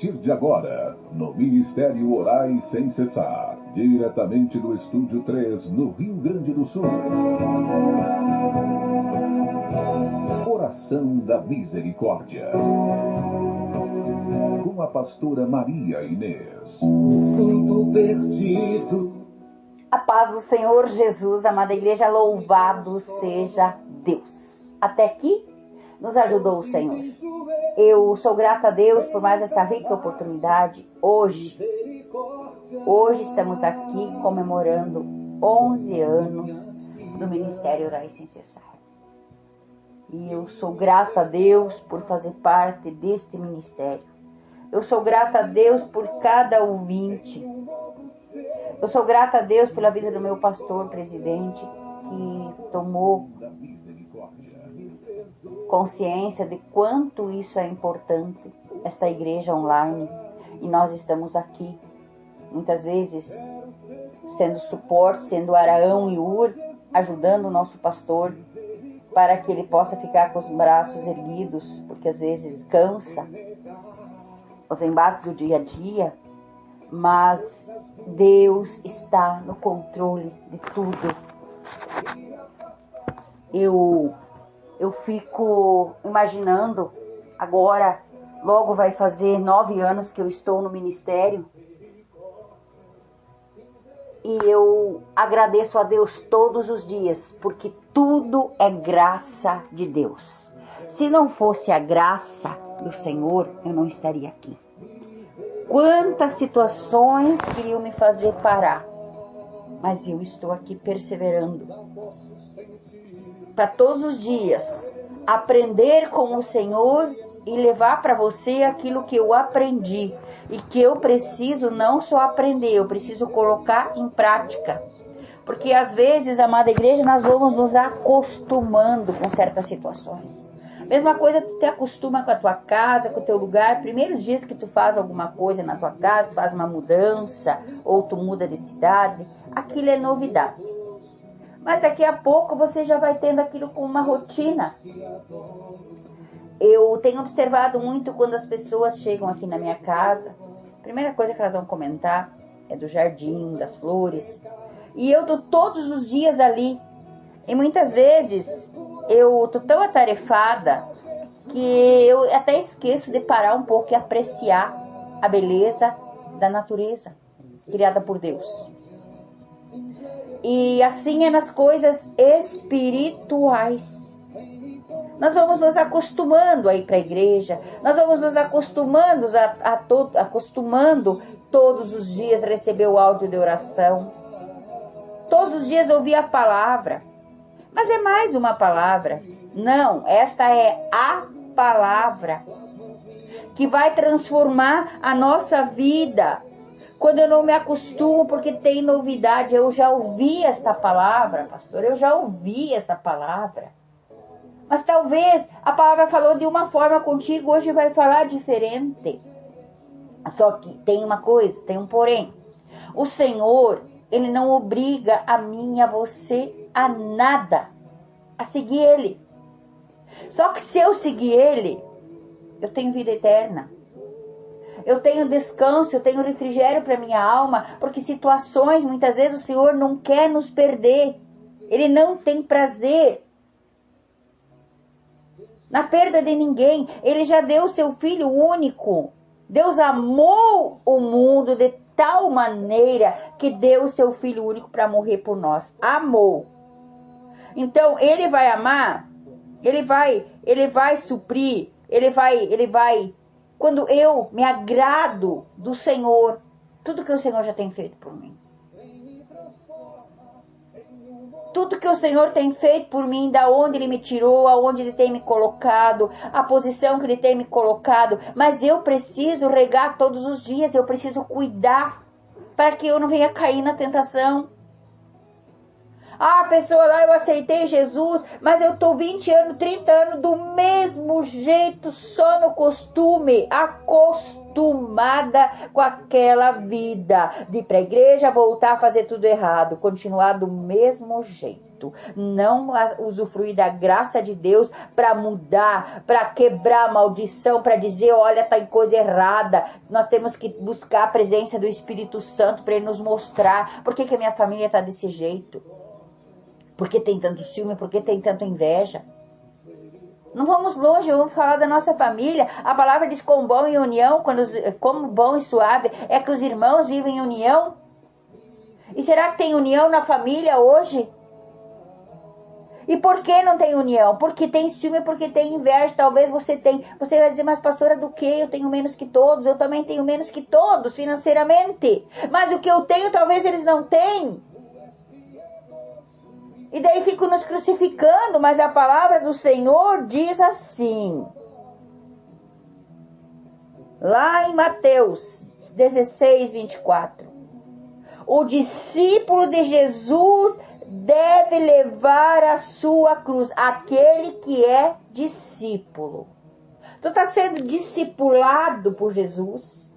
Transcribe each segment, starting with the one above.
partir de agora, no Ministério Orai Sem Cessar, diretamente do Estúdio 3, no Rio Grande do Sul. Oração da Misericórdia. Com a pastora Maria Inês. Fruto perdido. A paz do Senhor Jesus, amada igreja, louvado seja Deus. Até aqui nos ajudou o Senhor. Eu sou grata a Deus por mais essa rica oportunidade. Hoje estamos aqui comemorando 11 anos do Ministério Orai Sem Cessar. E eu sou grata a Deus por fazer parte deste ministério. Eu sou grata a Deus por cada ouvinte. Eu sou grata a Deus pela vida do meu pastor presidente, que tomou consciência de quanto isso é importante, esta igreja online. E nós estamos aqui, muitas vezes, sendo suporte, sendo Araão e Ur, ajudando o nosso pastor, para que ele possa ficar com os braços erguidos, porque às vezes cansa os embates do dia a dia, mas Deus está no controle de tudo. Eu fico imaginando, agora, logo vai fazer 9 anos que eu estou no ministério, e eu agradeço a Deus todos os dias, porque tudo é graça de Deus. Se não fosse a graça do Senhor, eu não estaria aqui. Quantas situações queriam me fazer parar, mas eu estou aqui perseverando. Para todos os dias, aprender com o Senhor e levar para você aquilo que eu aprendi. E que eu preciso não só aprender, eu preciso colocar em prática. Porque às vezes, amada igreja, nós vamos nos acostumando com certas situações. Mesma coisa, tu te acostuma com a tua casa, com o teu lugar. Primeiros dias que tu faz alguma coisa na tua casa, tu faz uma mudança, ou tu muda de cidade, aquilo é novidade. Mas daqui a pouco você já vai tendo aquilo como uma rotina. Eu tenho observado muito quando as pessoas chegam aqui na minha casa. A primeira coisa que elas vão comentar é do jardim, das flores. E eu tô todos os dias ali. E muitas vezes eu tô tão atarefada que eu até esqueço de parar um pouco e apreciar a beleza da natureza criada por Deus. E assim é nas coisas espirituais. Nós vamos nos acostumando a ir para a igreja. Nós vamos nos acostumando acostumando todos os dias receber o áudio de oração. Todos os dias ouvir a palavra. Mas é mais uma palavra. Não, esta é a palavra que vai transformar a nossa vida. Quando eu não me acostumo porque tem novidade, eu já ouvi esta palavra, pastor, eu já ouvi essa palavra. Mas talvez a palavra falou de uma forma contigo, hoje vai falar diferente. Só que tem uma coisa, tem um porém. O Senhor, Ele não obriga a mim e a você a nada, a seguir Ele. Só que se eu seguir Ele, eu tenho vida eterna. Eu tenho descanso, eu tenho refrigério para minha alma, porque situações, muitas vezes o Senhor não quer nos perder. Ele não tem prazer na perda de ninguém. Ele já deu o seu Filho único. Deus amou o mundo de tal maneira que deu o seu Filho único para morrer por nós. Amou. Então, Ele vai amar, Ele vai suprir, Ele vai... Quando eu me agrado do Senhor, tudo que o Senhor já tem feito por mim. Tudo que o Senhor tem feito por mim, da onde Ele me tirou, aonde Ele tem me colocado, a posição que Ele tem me colocado. Mas eu preciso regar todos os dias, eu preciso cuidar para que eu não venha cair na tentação. Ah, pessoa lá, eu aceitei Jesus, mas eu tô 20 anos, 30 anos do mesmo jeito, só no costume, acostumada com aquela vida de ir pra igreja, voltar a fazer tudo errado, continuar do mesmo jeito. Espírito, não usufruir da graça de Deus para mudar, para quebrar a maldição, para dizer, olha, tá em coisa errada. Nós temos que buscar a presença do Espírito Santo para Ele nos mostrar por que a minha família tá desse jeito. Por que tem tanto ciúme, por que tem tanta inveja. Não vamos longe, vamos falar da nossa família. A palavra diz com bom e união, como bom e suave, é que os irmãos vivem em união. E será que tem união na família hoje? E por que não tem união? Porque tem ciúme, porque tem inveja, talvez você tenha. Você vai dizer, mas pastora, do que? Eu tenho menos que todos, eu também tenho menos que todos financeiramente. Mas o que eu tenho, talvez eles não tenham. E daí fico nos crucificando, mas a palavra do Senhor diz assim. Lá em Mateus 16, 24. O discípulo de Jesus deve levar a sua cruz. Aquele que é discípulo. Tu está sendo discipulado por Jesus.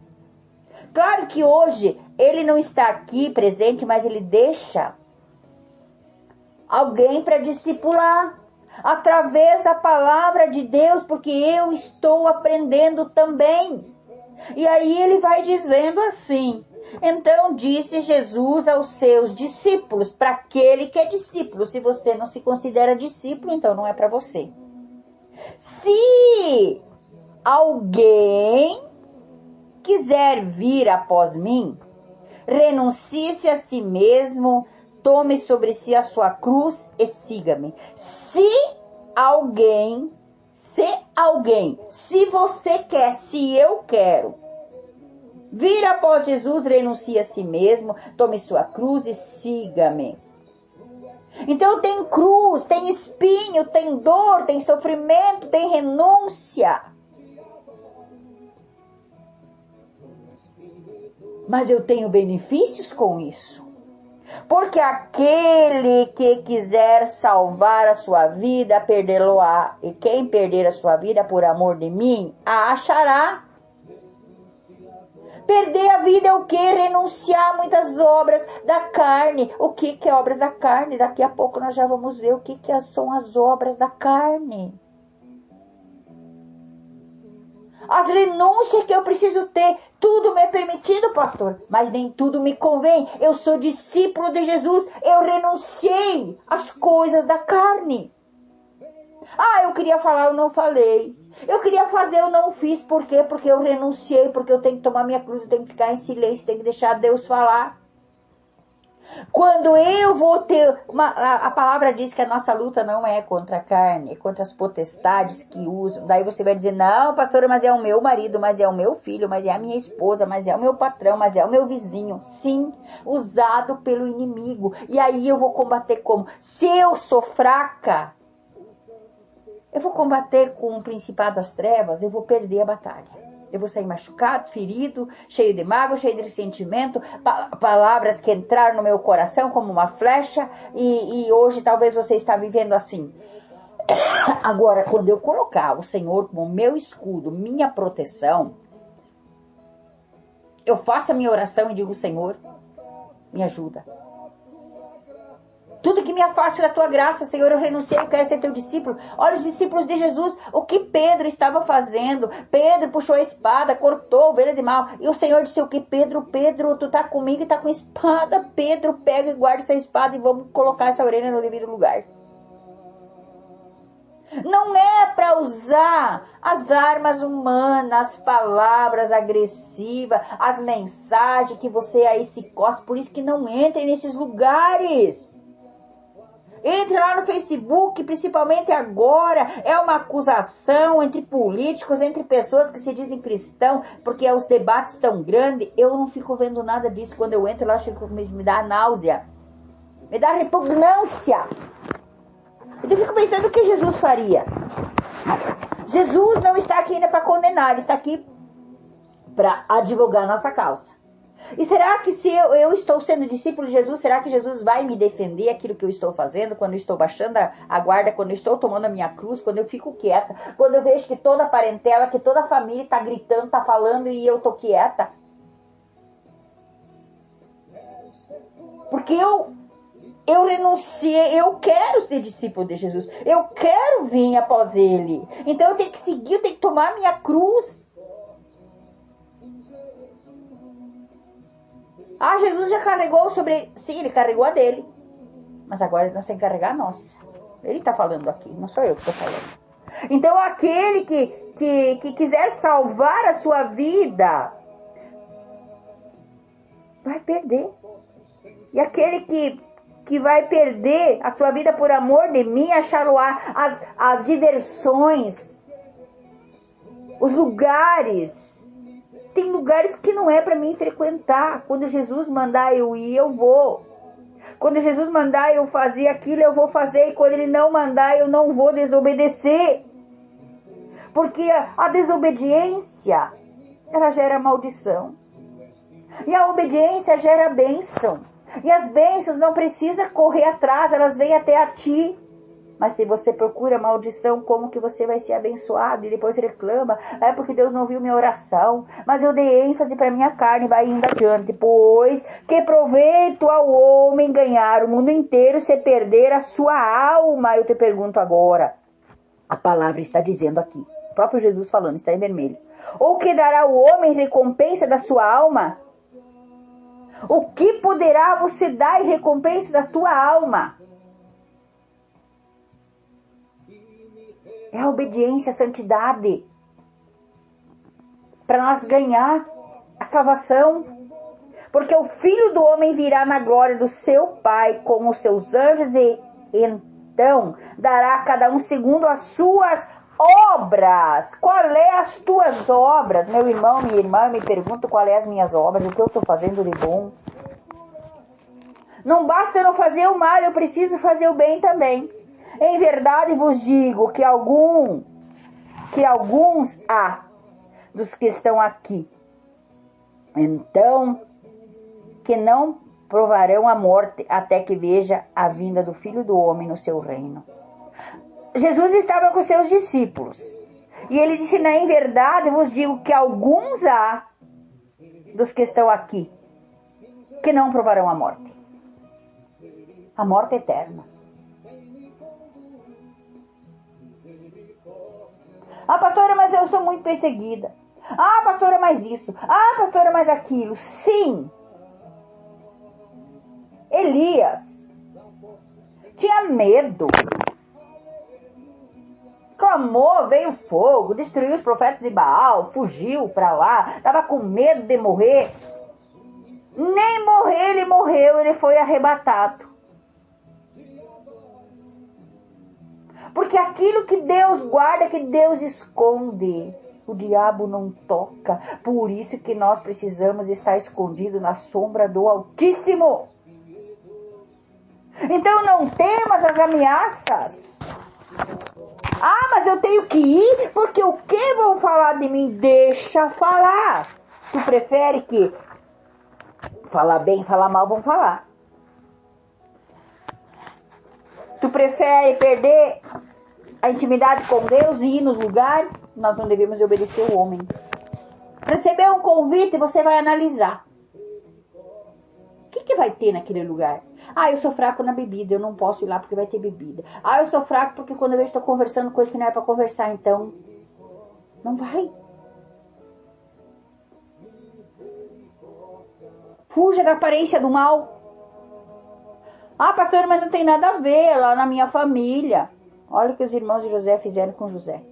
Claro que hoje ele não está aqui presente, mas ele deixa alguém para discipular, através da palavra de Deus, porque eu estou aprendendo também. E aí ele vai dizendo assim, então disse Jesus aos seus discípulos, para aquele que é discípulo, se você não se considera discípulo, então não é para você. Se alguém quiser vir após mim, renuncie-se a si mesmo, tome sobre si a sua cruz e siga-me. Se você quer, se eu quero, vir após Jesus, renuncie a si mesmo, tome sua cruz e siga-me. Então tem cruz, tem espinho, tem dor, tem sofrimento, tem renúncia. Mas eu tenho benefícios com isso. Porque aquele que quiser salvar a sua vida, perdê-lo-á. E quem perder a sua vida por amor de mim, a achará. Perder a vida é o que? Renunciar a muitas obras da carne. O que é obras da carne? Daqui a pouco nós já vamos ver o que são as obras da carne. As renúncias que eu preciso ter. Tudo me é permitido, pastor, mas nem tudo me convém. Eu sou discípulo de Jesus. Eu renunciei às coisas da carne. Eu queria falar, eu não falei. Eu queria fazer, eu não fiz. Por quê? Porque eu renunciei, porque eu tenho que tomar minha cruz, eu tenho que ficar em silêncio, tenho que deixar Deus falar. Quando eu vou ter a palavra diz que a nossa luta não é contra a carne, é contra as potestades que usam. Daí você vai dizer, não, pastora, mas é o meu marido, mas é o meu filho, mas é a minha esposa, mas é o meu patrão, mas é o meu vizinho. Sim, usado pelo inimigo. E aí eu vou combater como? Se eu sou fraca, eu vou combater com o principado das trevas, eu vou perder a batalha. Eu vou sair machucado, ferido, cheio de mágoa, cheio de ressentimento, palavras que entraram no meu coração como uma flecha, e hoje talvez você está vivendo assim. Agora, quando eu colocar o Senhor como meu escudo, minha proteção, eu faço a minha oração e digo, Senhor, me ajuda. Tudo que me afaste da tua graça, Senhor, eu renunciei, eu quero ser teu discípulo. Olha os discípulos de Jesus, o que Pedro estava fazendo. Pedro puxou a espada, cortou a ovelha de mal. E o Senhor disse o que? Pedro, tu tá comigo e tá com espada. Pedro, pega e guarda essa espada e vamos colocar essa orelha no devido lugar. Não é para usar as armas humanas, as palavras agressivas, as mensagens que você aí se costa. Por isso que não entre nesses lugares. Entre lá no Facebook, principalmente agora, é uma acusação entre políticos, entre pessoas que se dizem cristão, porque os debates tão grandes. Eu não fico vendo nada disso. Quando eu entro lá, me dá náusea, me dá repugnância. Eu fico pensando o que Jesus faria. Jesus não está aqui ainda para condenar, ele está aqui para advogar nossa causa. E será que se eu estou sendo discípulo de Jesus, será que Jesus vai me defender aquilo que eu estou fazendo, quando eu estou baixando a guarda, quando eu estou tomando a minha cruz, quando eu fico quieta, quando eu vejo que toda a parentela, que toda a família está gritando, está falando e eu estou quieta? Porque eu renunciei, eu quero ser discípulo de Jesus, eu quero vir após Ele. Então eu tenho que seguir, eu tenho que tomar minha cruz. Ah, Jesus já carregou sobre... Sim, Ele carregou a dele. Mas agora nós temos que carregar a nossa. Ele está falando aqui, não sou eu que estou falando. Então aquele que quiser salvar a sua vida, vai perder. E aquele que vai perder a sua vida por amor de mim, achará as diversões, os lugares. Tem lugares que não é para mim frequentar. Quando Jesus mandar eu ir, eu vou. Quando Jesus mandar eu fazer aquilo, eu vou fazer. E quando Ele não mandar, eu não vou desobedecer. Porque a desobediência, ela gera maldição. E a obediência gera bênção. E as bênçãos não precisam correr atrás, elas vêm até a ti. Mas se você procura maldição, como que você vai ser abençoado? E depois reclama, é porque Deus não ouviu minha oração. Mas eu dei ênfase para minha carne, vai indo adiante. Pois que proveito ao homem ganhar o mundo inteiro se perder a sua alma? Eu te pergunto agora. A palavra está dizendo aqui. O próprio Jesus falando, está em vermelho. Ou que dará o homem recompensa da sua alma? O que poderá você dar em recompensa da tua alma? É a obediência, a santidade. Para nós ganhar a salvação. Porque o Filho do Homem virá na glória do seu Pai com os seus anjos e então dará a cada um segundo as suas obras. Qual é as tuas obras? Meu irmão, minha irmã, eu me pergunto qual é as minhas obras, o que eu estou fazendo de bom. Não basta eu não fazer o mal, eu preciso fazer o bem também. Em verdade vos digo que alguns há dos que estão aqui, então, que não provarão a morte até que veja a vinda do Filho do Homem no seu reino. Jesus estava com seus discípulos. E ele disse, em verdade vos digo que alguns há dos que estão aqui, que não provarão a morte. A morte eterna. Ah, pastora, mas eu sou muito perseguida. Ah, pastora, mais isso. Ah, pastora, mais aquilo. Sim. Elias tinha medo. Clamou, veio fogo, destruiu os profetas de Baal, fugiu para lá, estava com medo de morrer. Nem morrer ele morreu, ele foi arrebatado. Porque aquilo que Deus guarda, que Deus esconde, o diabo não toca. Por isso que nós precisamos estar escondidos na sombra do Altíssimo. Então não temas as ameaças. Ah, mas eu tenho que ir, porque o que vão falar de mim? Deixa falar. Tu prefere que falar bem, falar mal, vão falar. Tu prefere perder a intimidade com Deus e ir nos lugares? Nós não devemos obedecer o homem. Receber um convite, você vai analisar. O que vai ter naquele lugar? Ah, eu sou fraco na bebida, eu não posso ir lá porque vai ter bebida. Ah, eu sou fraco porque quando eu estou conversando coisa que não é para conversar, então não vai. Fuja da aparência do mal. Ah, pastor, mas não tem nada a ver lá na minha família. Olha o que os irmãos de José fizeram com José.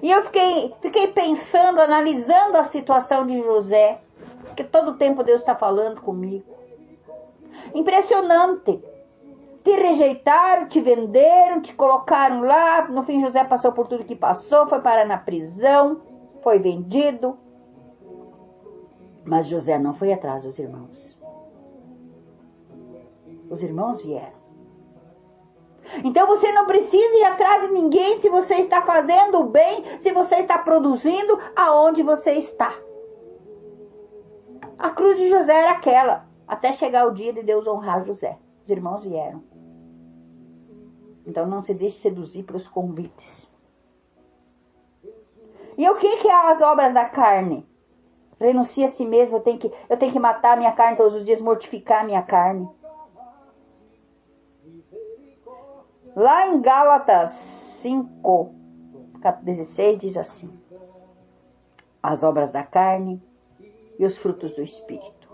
E eu fiquei pensando, analisando a situação de José. Porque todo o tempo Deus está falando comigo. Impressionante. Te rejeitaram, te venderam, te colocaram lá. No fim, José passou por tudo que passou. Foi parar na prisão. Foi vendido. Mas José não foi atrás dos irmãos. Os irmãos vieram. Então você não precisa ir atrás de ninguém se você está fazendo o bem, se você está produzindo aonde você está. A cruz de José era aquela, até chegar o dia de Deus honrar José. Os irmãos vieram. Então não se deixe seduzir pelos convites. E o que é as obras da carne? Renuncie a si mesmo, eu tenho que matar a minha carne todos os dias, mortificar a minha carne. Lá em Gálatas 5, 16 diz assim: as obras da carne e os frutos do Espírito.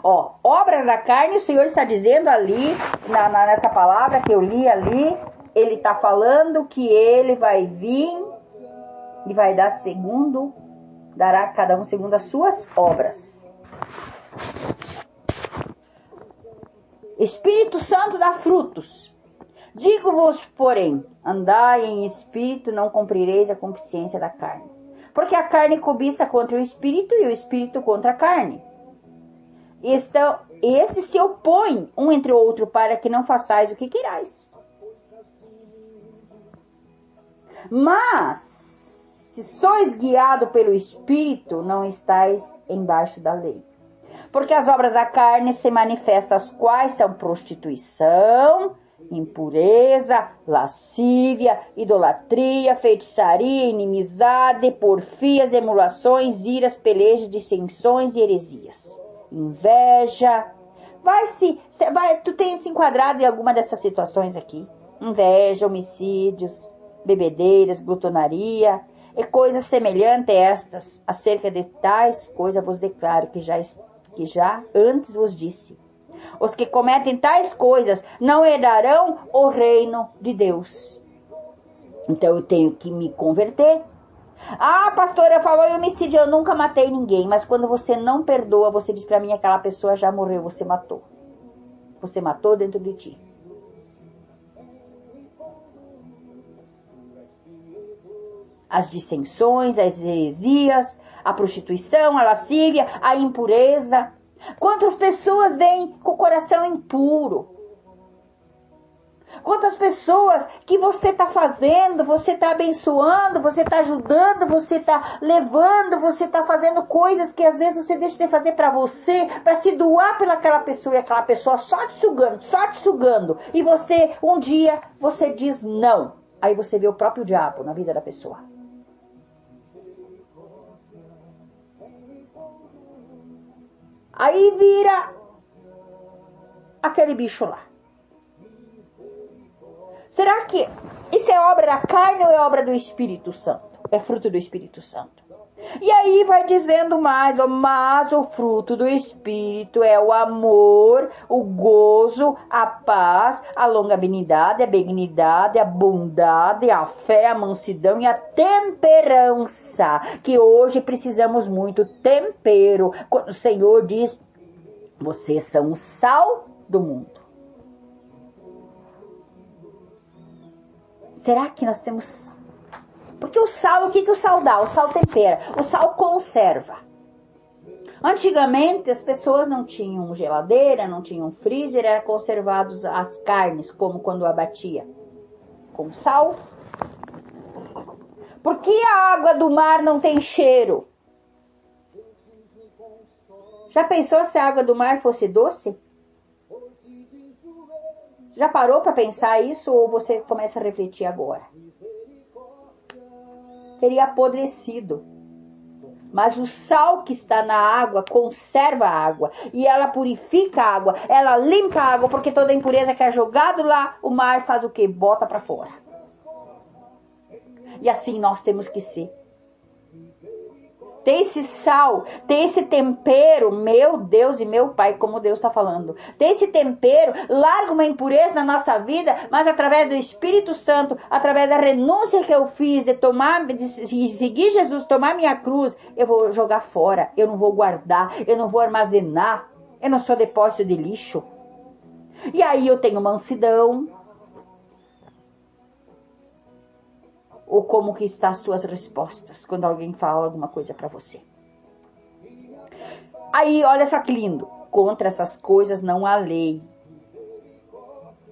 Obras da carne, o Senhor está dizendo ali, nessa palavra que eu li ali, Ele está falando que Ele vai vir e vai dar dará a cada um segundo as suas obras. Espírito Santo dá frutos. Digo-vos, porém, andai em espírito, não cumprireis a concupiscência da carne. Porque a carne cobiça contra o espírito e o espírito contra a carne. Estes se opõem um entre o outro para que não façais o que queirais. Mas, se sois guiado pelo espírito, não estáis embaixo da lei. Porque as obras da carne se manifestam, as quais são prostituição, impureza, lascívia, idolatria, feitiçaria, inimizade, porfias, emulações, iras, pelejas, dissensões e heresias. Inveja. Tu tem se enquadrado em alguma dessas situações aqui? Inveja, homicídios, bebedeiras, glutonaria e coisas semelhantes a estas. Acerca de tais coisas vos declaro que já antes vos disse. Os que cometem tais coisas não herdarão o reino de Deus. Então eu tenho que me converter. Pastora, falou em homicídio, eu nunca matei ninguém. Mas quando você não perdoa, você diz pra mim, aquela pessoa já morreu, você matou. Você matou dentro de ti. As dissensões, as heresias, a prostituição, a lascívia, a impureza. Quantas pessoas vêm com o coração impuro? Quantas pessoas que você está fazendo, você está abençoando, você está ajudando, você está levando, você está fazendo coisas que às vezes você deixa de fazer para você, para se doar pelaquela pessoa, e aquela pessoa só te sugando. E você, um dia, você diz não. Aí você vê o próprio diabo na vida da pessoa. Aí vira aquele bicho lá. Será que isso é obra da carne ou é obra do Espírito Santo? É fruto do Espírito Santo. E aí vai dizendo mais, mas o fruto do Espírito é o amor, o gozo, a paz, a longanimidade, a benignidade, a bondade, a fé, a mansidão e a temperança. Que hoje precisamos muito tempero. Quando o Senhor diz, vocês são o sal do mundo. Será que nós temos... Porque o sal, o que o sal dá? O sal tempera, o sal conserva. Antigamente as pessoas não tinham geladeira, não tinham freezer, eram conservados as carnes, como quando abatia. Com sal. Por que a água do mar não tem cheiro? Já pensou se a água do mar fosse doce? Já parou para pensar isso ou você começa a refletir agora? Teria apodrecido. Mas o sal que está na água conserva a água. E ela purifica a água. Ela limpa a água. Porque toda impureza que é jogada lá, o mar faz o quê? Bota para fora. E assim nós temos que ser. Tem esse sal, tem esse tempero, meu Deus e meu Pai, como Deus está falando. Tem esse tempero, larga uma impureza na nossa vida, mas através do Espírito Santo, através da renúncia que eu fiz de seguir Jesus, tomar minha cruz, eu vou jogar fora, eu não vou guardar, eu não vou armazenar, eu não sou depósito de lixo. E aí eu tenho mansidão. Ou como que estão as suas respostas quando alguém fala alguma coisa para você. Aí, olha só que lindo. Contra essas coisas não há lei.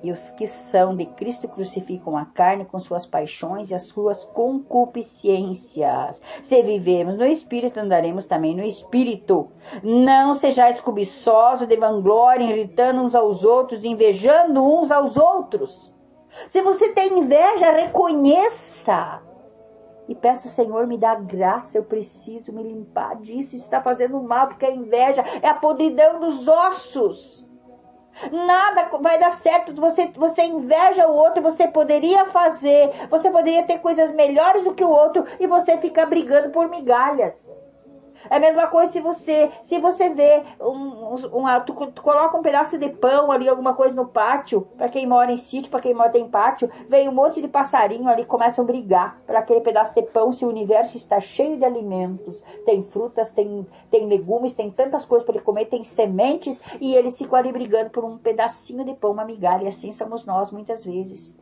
E os que são de Cristo crucificam a carne com suas paixões e as suas concupiscências. Se vivemos no Espírito, andaremos também no Espírito. Não sejais cobiçosos de vanglória, irritando uns aos outros, invejando uns aos outros. Se você tem inveja, reconheça. E peça, Senhor, me dá graça, eu preciso me limpar disso. Isso está fazendo mal, porque a inveja é a podridão dos ossos. Nada vai dar certo, você inveja o outro, você poderia fazer, você poderia ter coisas melhores do que o outro e você fica brigando por migalhas. É a mesma coisa se você vê, tu coloca um pedaço de pão ali, alguma coisa no pátio, para quem mora em sítio, para quem mora em pátio, vem um monte de passarinho ali, começam a brigar por aquele pedaço de pão, se o universo está cheio de alimentos, tem frutas, tem legumes, tem tantas coisas para ele comer, tem sementes, e eles ficam ali brigando por um pedacinho de pão, uma migalha, e assim somos nós muitas vezes.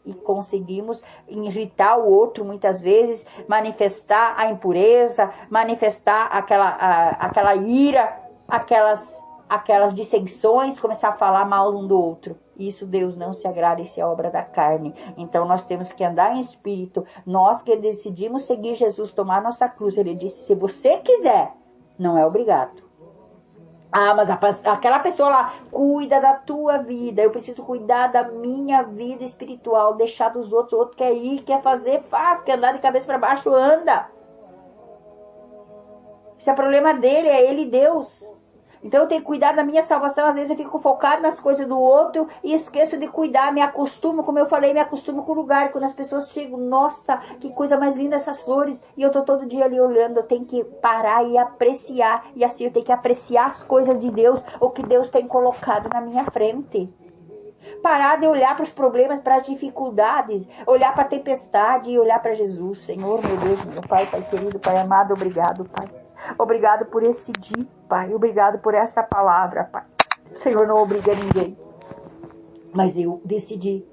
E conseguimos irritar o outro muitas vezes, manifestar a impureza, manifestar aquela ira, aquelas dissensões, começar a falar mal um do outro. Isso Deus não se agrada, isso é obra da carne. Então nós temos que andar em espírito. Nós que decidimos seguir Jesus, tomar nossa cruz, ele disse, se você quiser, não é obrigado. Ah, mas aquela pessoa lá cuida da tua vida. Eu preciso cuidar da minha vida espiritual. Deixar dos outros. O outro quer ir, quer fazer, faz. Quer andar de cabeça para baixo, anda. Esse é o problema dele, é ele Deus. Então eu tenho que cuidar da minha salvação. Às vezes eu fico focado nas coisas do outro e esqueço de cuidar. Me acostumo, como eu falei, me acostumo com o lugar. Quando as pessoas chegam, nossa, que coisa mais linda essas flores. E eu tô todo dia ali olhando. Eu tenho que parar e apreciar. E assim eu tenho que apreciar as coisas de Deus. O que Deus tem colocado na minha frente. Parar de olhar para os problemas, para as dificuldades. Olhar para a tempestade e olhar para Jesus. Senhor, meu Deus, meu Pai, Pai querido, Pai amado, obrigado, Pai. Obrigado por esse dia, Pai. Obrigado por essa palavra, Pai. O Senhor não obriga ninguém. Mas eu decidi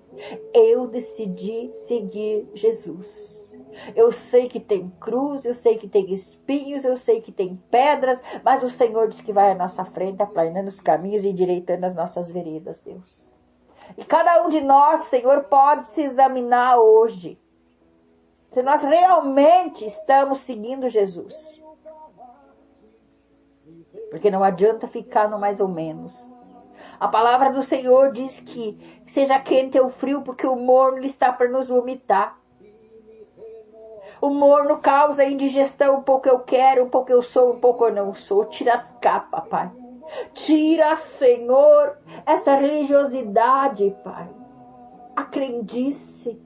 seguir Jesus. Eu sei que tem cruz, eu sei que tem espinhos, eu sei que tem pedras, mas o Senhor diz que vai à nossa frente, aplanando os caminhos e endireitando as nossas veredas, Deus. E cada um de nós, Senhor, pode se examinar hoje. Se nós realmente estamos seguindo Jesus. Porque não adianta ficar no mais ou menos. A palavra do Senhor diz que seja quente ou frio, porque o morno está para nos vomitar. O morno causa indigestão, um pouco eu quero, um pouco eu sou, um pouco eu não sou. Tira as capas, Pai. Tira, Senhor, essa religiosidade, Pai. A crendice.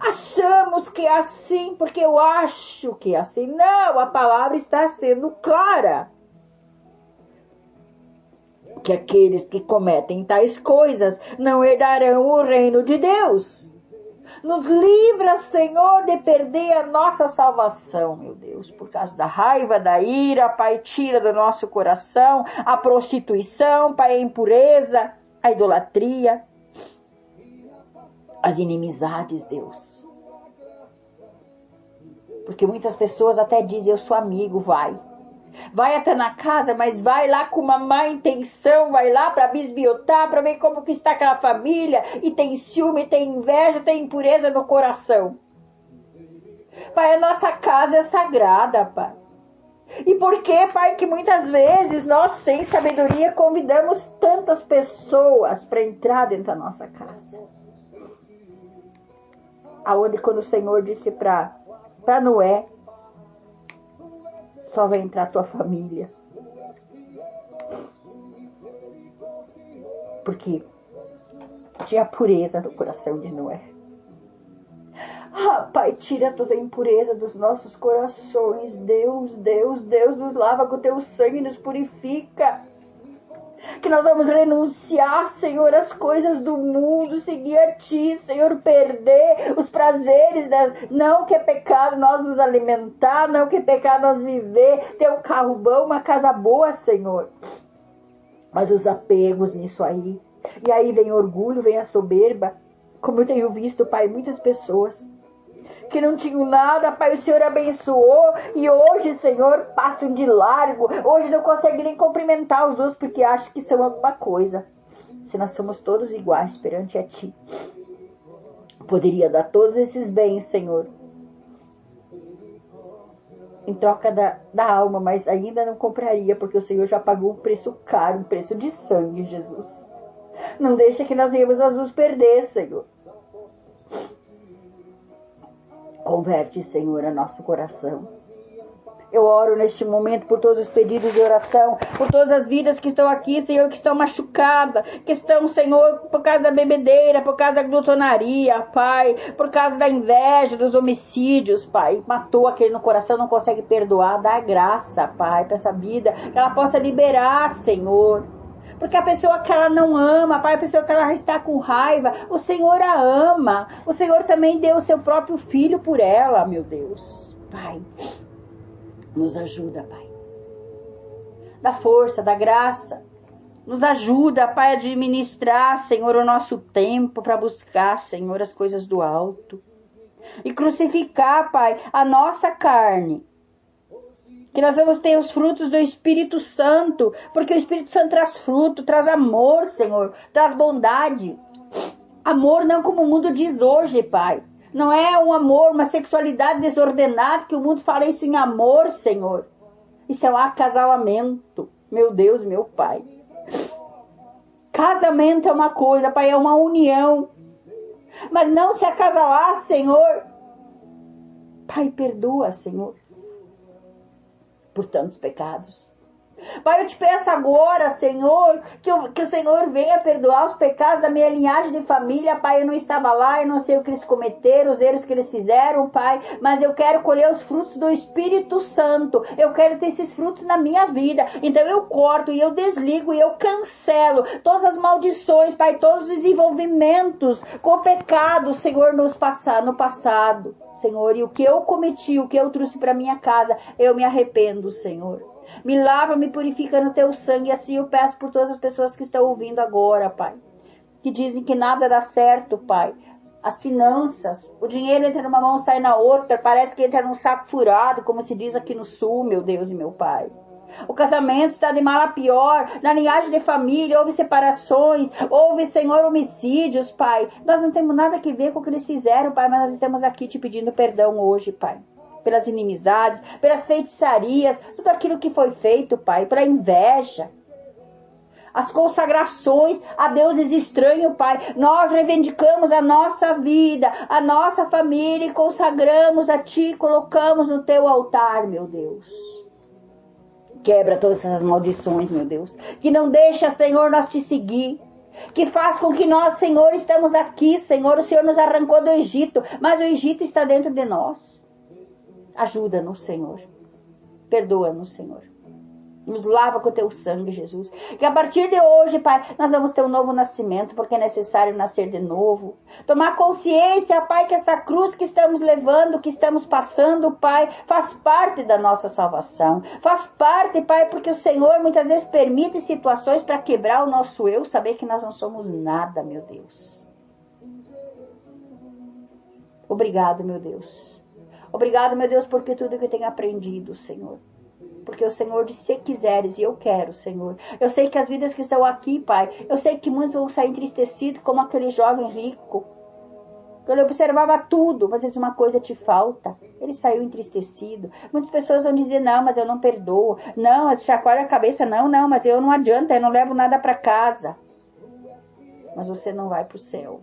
Achamos que é assim, porque eu acho que é assim. Não, a palavra está sendo clara. Que aqueles que cometem tais coisas não herdarão o reino de Deus. Nos livra, Senhor, de perder a nossa salvação, meu Deus, por causa da raiva, da ira, Pai, tira do nosso coração a prostituição, Pai, a impureza, a idolatria, as inimizades, Deus. Porque muitas pessoas até dizem, eu sou amigo, vai até na casa, mas vai lá com uma má intenção, vai lá para bisbilhotar, para ver como que está aquela família, e tem ciúme, tem inveja, tem impureza no coração. Pai, a nossa casa é sagrada, Pai. E por que, Pai, que muitas vezes nós, sem sabedoria, convidamos tantas pessoas para entrar dentro da nossa casa? Aonde quando o Senhor disse para Noé, só vai entrar a tua família. Porque tinha pureza no coração de Noé. Ah, Pai, tira toda a impureza dos nossos corações. Deus, nos lava com o teu sangue e nos purifica. Que nós vamos renunciar, Senhor, as coisas do mundo, seguir a Ti, Senhor, perder os prazeres, não que é pecado nós nos alimentar, não que é pecado nós viver, ter um carro bom, uma casa boa, Senhor. Mas os apegos nisso aí, e aí vem orgulho, vem a soberba, como eu tenho visto, Pai, muitas pessoas que não tinham nada, Pai, o Senhor abençoou, e hoje, Senhor, passam de largo, hoje não conseguem nem cumprimentar os outros, porque acham que são alguma coisa. Se nós somos todos iguais perante a Ti, poderia dar todos esses bens, Senhor, em troca da alma, mas ainda não compraria, porque o Senhor já pagou um preço caro, um preço de sangue, Jesus. Não deixa que nós venhamos a nos perder, Senhor. Converte, Senhor, a nosso coração. Eu oro neste momento por todos os pedidos de oração, por todas as vidas que estão aqui, Senhor, que estão machucadas, que estão, Senhor, por causa da bebedeira, por causa da glutonaria, Pai, por causa da inveja, dos homicídios, Pai. Matou aquele no coração, não consegue perdoar. Dá graça, Pai, para essa vida, que ela possa liberar, Senhor. Porque a pessoa que ela não ama, Pai, a pessoa que ela está com raiva, o Senhor a ama. O Senhor também deu o seu próprio filho por ela, meu Deus. Pai, nos ajuda, Pai. Dá força, dá graça. Nos ajuda, Pai, a administrar, Senhor, o nosso tempo para buscar, Senhor, as coisas do alto. E crucificar, Pai, a nossa carne. Que nós vamos ter os frutos do Espírito Santo. Porque o Espírito Santo traz fruto, traz amor, Senhor. Traz bondade. Amor não como o mundo diz hoje, Pai. Não é um amor, uma sexualidade desordenada, que o mundo fala isso em amor, Senhor. Isso é um acasalamento. Meu Deus, meu Pai. Casamento é uma coisa, Pai, é uma união. Mas não se acasalar, Senhor. Pai, perdoa, Senhor, por tantos pecados. Pai, eu te peço agora, Senhor, que o Senhor venha perdoar os pecados da minha linhagem de família. Pai, eu não estava lá, eu não sei o que eles cometeram, os erros que eles fizeram, Pai, mas eu quero colher os frutos do Espírito Santo. Eu quero ter esses frutos na minha vida. Então eu corto e eu desligo e eu cancelo todas as maldições, Pai, todos os envolvimentos com o pecado, Senhor, no passado, Senhor. E o que eu cometi, o que eu trouxe para minha casa, eu me arrependo, Senhor. Me lava, me purifica no teu sangue. E assim eu peço por todas as pessoas que estão ouvindo agora, Pai. Que dizem que nada dá certo, Pai. As finanças, o dinheiro entra numa mão, sai na outra. Parece que entra num saco furado, como se diz aqui no sul, meu Deus e meu Pai. O casamento está de mal a pior. Na linhagem de família houve separações, houve, Senhor, homicídios, Pai. Nós não temos nada a ver com o que eles fizeram, Pai, mas nós estamos aqui te pedindo perdão hoje, Pai. Pelas inimizades, pelas feitiçarias, tudo aquilo que foi feito, Pai, pela inveja. As consagrações a deuses estranhos, Pai. Nós reivindicamos a nossa vida, a nossa família e consagramos a Ti, colocamos no Teu altar, meu Deus. Quebra todas essas maldições, meu Deus. Que não deixa, Senhor, nós Te seguir. Que faz com que nós, Senhor, estamos aqui, Senhor. O Senhor nos arrancou do Egito, mas o Egito está dentro de nós. Ajuda-nos, Senhor. Perdoa-nos, Senhor. Nos lava com o teu sangue, Jesus. Que a partir de hoje, Pai, nós vamos ter um novo nascimento, porque é necessário nascer de novo. Tomar consciência, Pai, que essa cruz que estamos levando, que estamos passando, Pai, faz parte da nossa salvação. Faz parte, Pai, porque o Senhor muitas vezes permite situações para quebrar o nosso eu, saber que nós não somos nada, meu Deus. Obrigado, meu Deus. Obrigado, meu Deus, por tudo que eu tenho aprendido, Senhor. Porque o Senhor disse, se quiseres, e eu quero, Senhor. Eu sei que as vidas que estão aqui, Pai, eu sei que muitos vão sair entristecidos, como aquele jovem rico. Ele observava tudo, mas às vezes uma coisa te falta. Ele saiu entristecido. Muitas pessoas vão dizer, não, mas eu não perdoo. Não, chacoalha a cabeça, não, mas eu não adianta, eu não levo nada para casa. Mas você não vai para o céu.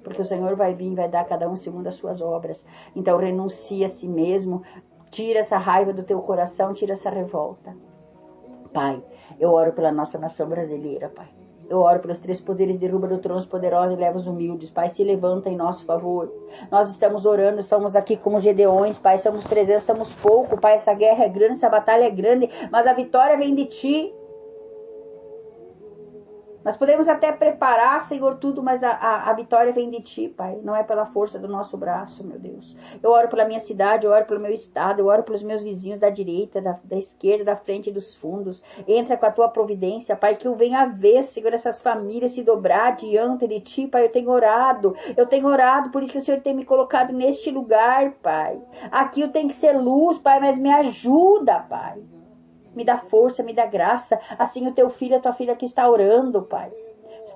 Porque o Senhor vai vir e vai dar a cada um segundo as suas obras. Então renuncia a si mesmo. Tira essa raiva do teu coração. Tira essa revolta. Pai, eu oro pela nossa nação brasileira, Pai. Eu oro pelos 3 poderes, derruba do trono os poderosos e leva os humildes. Pai, se levanta em nosso favor. Nós estamos orando, estamos aqui como Gedeões, Pai. Somos 300, somos pouco, Pai. Essa guerra é grande, essa batalha é grande. Mas a vitória vem de Ti. Nós podemos até preparar, Senhor, tudo, mas a vitória vem de Ti, Pai. Não é pela força do nosso braço, meu Deus. Eu oro pela minha cidade, eu oro pelo meu estado, eu oro pelos meus vizinhos da direita, da esquerda, da frente e dos fundos. Entra com a Tua providência, Pai, que eu venha ver, Senhor, essas famílias se dobrar diante de Ti, Pai. Eu tenho orado, por isso que o Senhor tem me colocado neste lugar, Pai. Aqui eu tenho que ser luz, Pai, mas me ajuda, Pai. Me dá força, me dá graça. Assim o Teu filho, a Tua filha que está orando, Pai.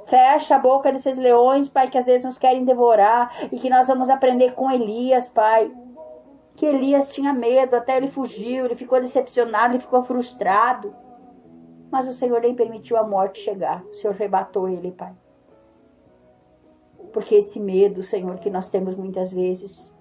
Fecha a boca desses leões, Pai, que às vezes nos querem devorar. E que nós vamos aprender com Elias, Pai. Que Elias tinha medo, até ele fugiu, ele ficou decepcionado, ele ficou frustrado. Mas o Senhor nem permitiu a morte chegar. O Senhor arrebatou ele, Pai. Porque esse medo, Senhor, que nós temos muitas vezes...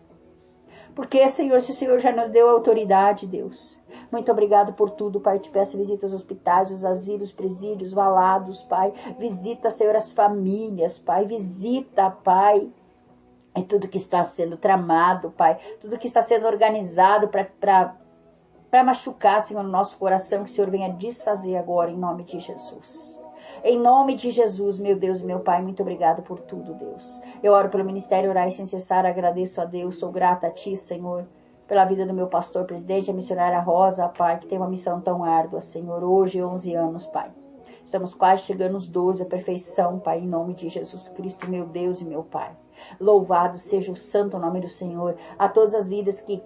Porque, Senhor, se o Senhor já nos deu autoridade, Deus. Muito obrigado por tudo, Pai. Eu te peço, visita os hospitais, os asilos, presídios, valados, Pai. Visita, Senhor, as famílias, Pai. Visita, Pai. É tudo que está sendo tramado, Pai. Tudo que está sendo organizado para machucar, Senhor, o nosso coração. Que o Senhor venha desfazer agora, em nome de Jesus. Em nome de Jesus, meu Deus e meu Pai, muito obrigado por tudo, Deus. Eu oro pelo Ministério Orai Sem Cessar, agradeço a Deus, sou grata a Ti, Senhor, pela vida do meu pastor presidente, a missionária Rosa, Pai, que tem uma missão tão árdua, Senhor, hoje 11 anos, Pai. Estamos quase chegando aos 12, a perfeição, Pai, em nome de Jesus Cristo, meu Deus e meu Pai. Louvado seja o santo nome do Senhor, a todas as vidas que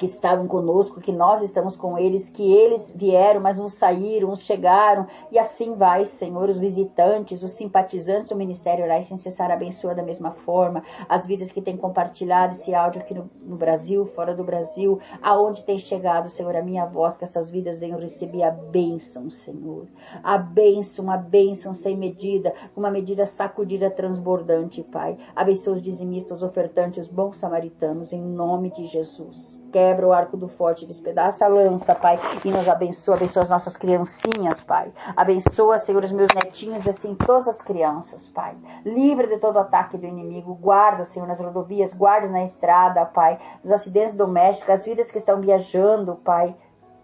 estavam conosco, que nós estamos com eles, que eles vieram, mas uns saíram, uns chegaram, e assim vai, Senhor, os visitantes, os simpatizantes do Ministério Orai Sem Cessar, abençoa da mesma forma, as vidas que têm compartilhado esse áudio aqui no Brasil, fora do Brasil, aonde tem chegado, Senhor, a minha voz, que essas vidas venham receber a bênção, Senhor, a bênção sem medida, uma medida sacudida, transbordante, Pai, abençoa os dizimistas, os ofertantes, os bons samaritanos, em nome de Jesus. Quebra o arco do forte, despedaça a lança, Pai, e nos abençoa as nossas criancinhas, Pai. Abençoa, Senhor, os meus netinhos e assim todas as crianças, Pai. Livra de todo ataque do inimigo, guarda, Senhor, nas rodovias, guarda na estrada, Pai, nos acidentes domésticos, as vidas que estão viajando, Pai.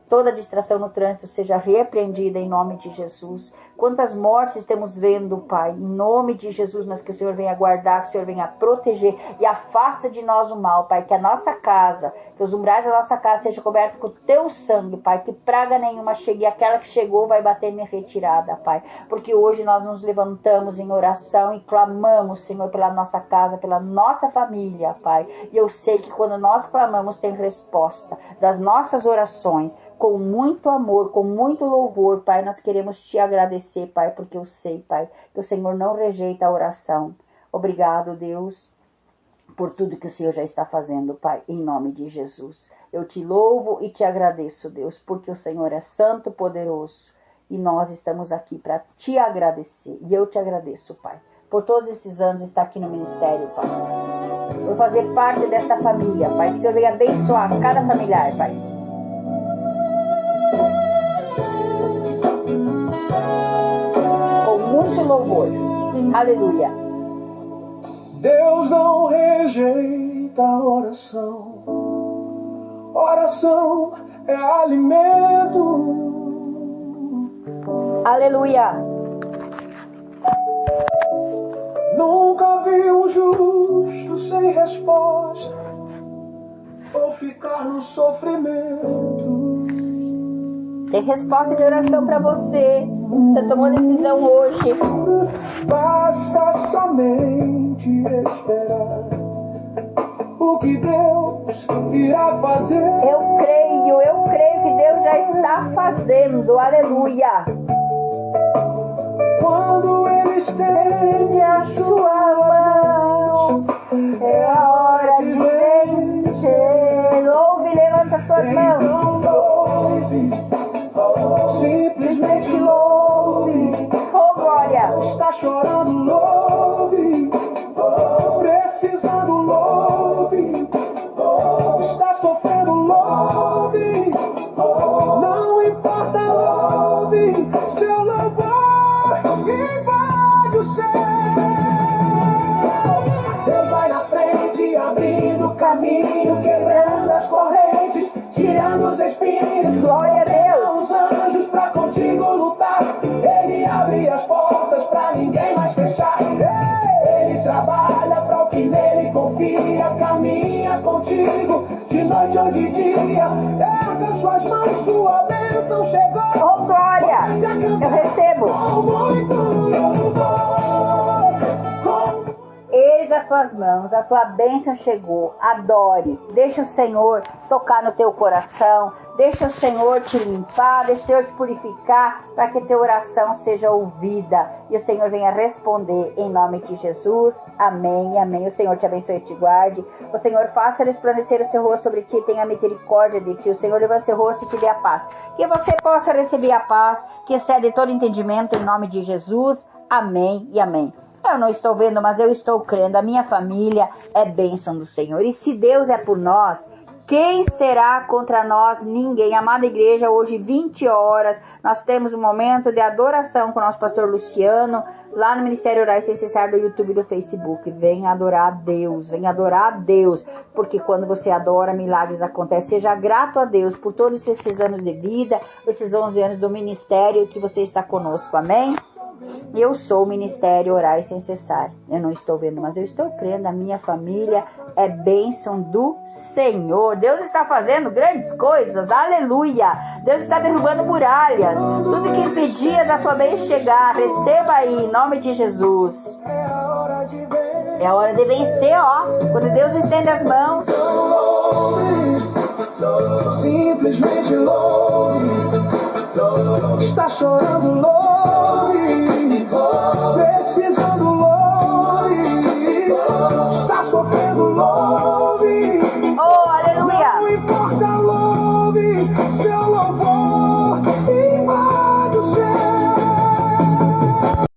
Toda distração no trânsito seja repreendida em nome de Jesus. Quantas mortes estamos vendo, Pai, em nome de Jesus, mas que o Senhor venha guardar, que o Senhor venha proteger e afasta de nós o mal, Pai, que a nossa casa, que os umbrais da nossa casa sejam cobertos com o Teu sangue, Pai, que praga nenhuma chegue, e aquela que chegou vai bater em retirada, Pai, porque hoje nós nos levantamos em oração e clamamos, Senhor, pela nossa casa, pela nossa família, Pai, e eu sei que quando nós clamamos tem resposta das nossas orações, com muito amor, com muito louvor, Pai, nós queremos Te agradecer, Pai, porque eu sei, Pai, que o Senhor não rejeita a oração. Obrigado, Deus, por tudo que o Senhor já está fazendo, Pai, em nome de Jesus. Eu Te louvo e Te agradeço, Deus, porque o Senhor é santo, poderoso, e nós estamos aqui para Te agradecer. E eu Te agradeço, Pai, por todos esses anos estar aqui no ministério, Pai, por fazer parte desta família, Pai, que o Senhor venha abençoar cada familiar, Pai. Com muito louvor. Aleluia. Deus não rejeita a oração. Oração é alimento. Aleluia. Nunca vi um justo sem resposta ou ficar no sofrimento. Tem resposta de oração para você. Você tomou decisão hoje. Basta somente esperar o que Deus irá fazer. Eu creio que Deus já está fazendo. Aleluia. Quando Ele estende a sua mão, é a hora de vencer. Louve e levanta as suas mãos. Então louve. Simplesmente louve. Oh, glória. Está chorando, louve. Precisando, louve. Está sofrendo, louve. Não importa, louve. Seu louvor invade o céu. Deus vai na frente, abrindo caminho, quebrando as correntes, tirando os espinhos. Glória a Deus. Os anjos pra contigo lutar. Ele abre as portas pra ninguém mais fechar. Ele trabalha pra o que nele confia. Caminha contigo de noite ou de dia. Erga suas mãos, sua bênção chegou. Oh, glória. Eu recebo. Com muito louvor. Erga as tuas mãos, a tua bênção chegou. Adore. Deixa o Senhor tocar no teu coração. Deixa o Senhor te limpar. Deixa o Senhor te purificar, para que a tua oração seja ouvida. E o Senhor venha responder em nome de Jesus. Amém, amém. O Senhor te abençoe e te guarde. O Senhor faça resplandecer o seu rosto sobre ti, tenha misericórdia de ti. O Senhor levante o seu rosto e te dê a paz. Que você possa receber a paz que excede todo entendimento em nome de Jesus. Amém e amém. eu não estou vendo, mas eu estou crendo. A minha família é bênção do Senhor. E se Deus é por nós, quem será contra nós? Ninguém. Amada igreja, hoje 20 horas, nós temos um momento de adoração com o nosso pastor Luciano, lá no Ministério Orar Sem Cessar do YouTube e do Facebook. Vem adorar a Deus, porque quando você adora, milagres acontecem. Seja grato a Deus por todos esses anos de vida, esses 11 anos do ministério que você está conosco, amém? Eu sou o Ministério Orar Sem Cessar. Eu não estou vendo, mas eu estou crendo. A minha família é bênção do Senhor. Deus está fazendo grandes coisas. Aleluia. Deus está derrubando muralhas. Tudo que impedia da tua bênção chegar, receba aí, em nome de Jesus. É a hora de vencer, ó. Quando Deus estende as mãos. Simplesmente louve. Está chorando, louve. Precisando, louve. Está sofrendo, louve. Oh, aleluia. Não importa, louve. Seu